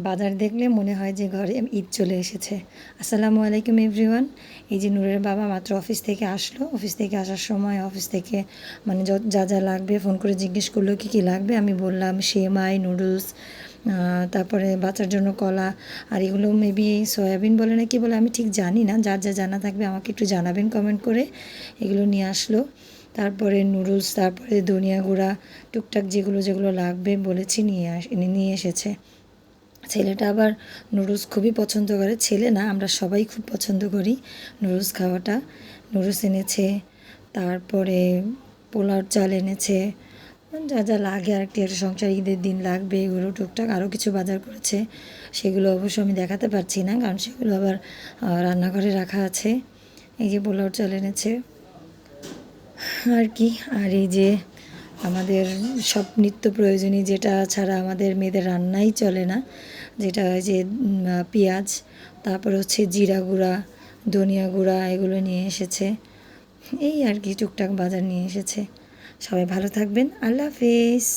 বাজার দেখলে মনে হয় যে ঘরে ঈদ চলে এসেছে। আসসালামু আলাইকুম এভরিওয়ান। এই যে নূরের বাবা মাত্র অফিস থেকে আসলো। অফিস থেকে আসার সময় অফিস থেকে মানে যা যা লাগবে ফোন করে জিজ্ঞেস করলো কী কী লাগবে। আমি বললাম সেমাই, নুডলস, তারপরে বাচ্চার জন্য কলা, আর এগুলো মেবি সয়াবিন বলে না কি বলে আমি ঠিক জানি না। যার যা জানা থাকবে আমাকে একটু জানাবেন কমেন্ট করে। এগুলো নিয়ে আসলো। তারপরে নুডলস, তারপরে ধনিয়া গুঁড়া, টুকটাক যেগুলো যেগুলো লাগবে বলেছি নিয়ে এসেছে। ছেলেটা আবার নুডলস খুবই পছন্দ করে। ছেলে না, আমরা সবাই খুব পছন্দ করি নুডলস খাওয়াটা। নুডলস এনেছে, তারপরে পোলাওর চাল এনেছে, যা যা লাগে আর কি একটা সংসার ঈদের দিন লাগবে এগুলো টুকটাক আরও কিছু বাজার করেছে। সেগুলো অবশ্য আমি দেখাতে পারছি না, কারণ সেগুলো আবার রান্নাঘরে রাখা আছে। এই যে পোলাওর চাল এনেছে আর কি। আর এই যে আমাদের সব নিত্য প্রয়োজনীয় যেটা ছাড়া আমাদের মেয়েদের রান্নাই চলে না, যেটা ওই যে পেঁয়াজ, তারপর হচ্ছে জিরা গুঁড়া, ধনিয়া গুঁড়া, এগুলো নিয়ে এসেছে। এই আর কি টুকটাক বাজার নিয়ে এসেছে। সবাই ভালো থাকবেন। আল্লাহ হাফিজ।